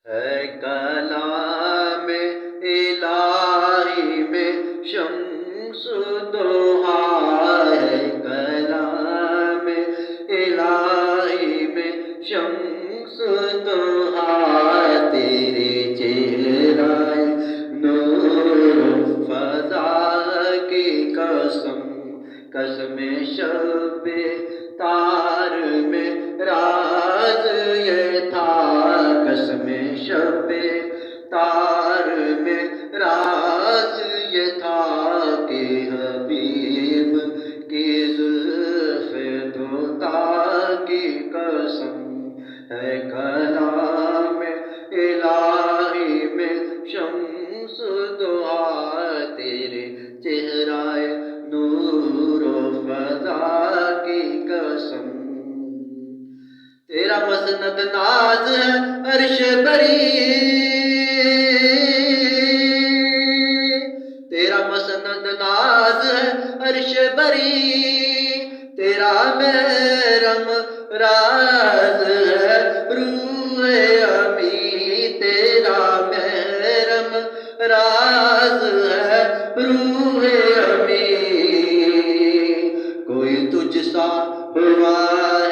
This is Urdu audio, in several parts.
ہے کلام الہی میں شمس دوہا، ہے کلام الہی میں شمس دوہا، تیرے چہرہ نور فضا کی قسم، قسم شب تار میں راز یہ تھا، قسم شب تار میں راز یہ تھا کہ حبیب کی زلف دوتا کی قسم، ہے کلام الہی میں شمس دوہا، تیرے چہرہ نور و فضا کی قسم، تیرا مسند ناز ہے عرش بری، تیرا مسند ناز ہے عرش بری، تیرا محرم راز ہے روح امی، تیرا محرم راز ہے روح امی، کوئی تجھ سا ہوا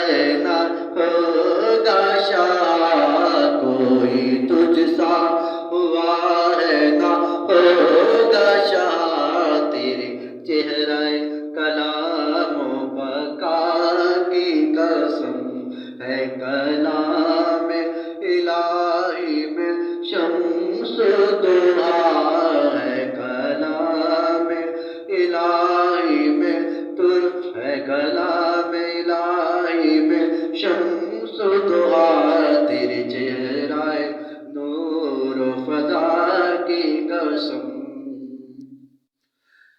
ہے نہ ہوگا شاہ، کوئی تجھ سا ہوا ہے نہ ہوگا شاہ، تیرے چہرہ کلام و بقا کی قسم، ہے کلام الہی میں شمس دوہا، ہے کلام الہی میں ہے کلام الہی میں شمس دوہا، تیرے چہرہ نور و فضا کی قسم،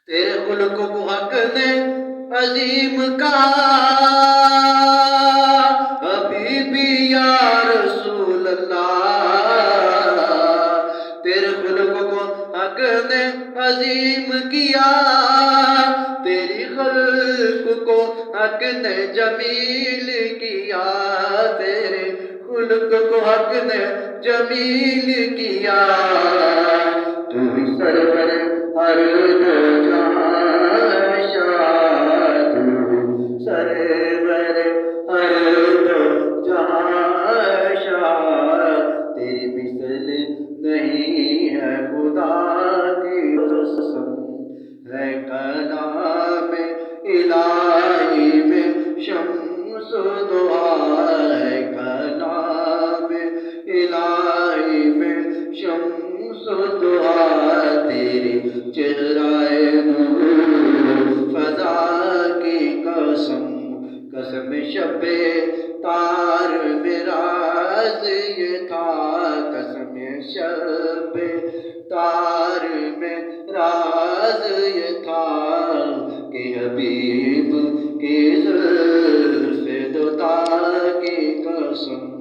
تیرے خلق کو حق نے عظیم کہا، حبیبی یا رسول اللہ، تیرے خلق کو حق نے عظیم کیا، تیری خلق کو حق نے جمیل کیا، تیرے خلق کو حق نے جمیل کیا، تو ہی سرور ہر دو جہاں شاہ، تو سرور ہر دو جہاں شاہ، تیری مثل نہیں ہے خدا کی قسم، ہے کلام الہی میں شمس دوہا، ہے کلام الہی میں شمس دوہا، تیرے چہرہ نور فضا کی قسم، قسم شب تار میں راز یہ تھا، قسم شب تار میں راز یہ تھا کہ حبیب کی زلف دوتا کی قسم۔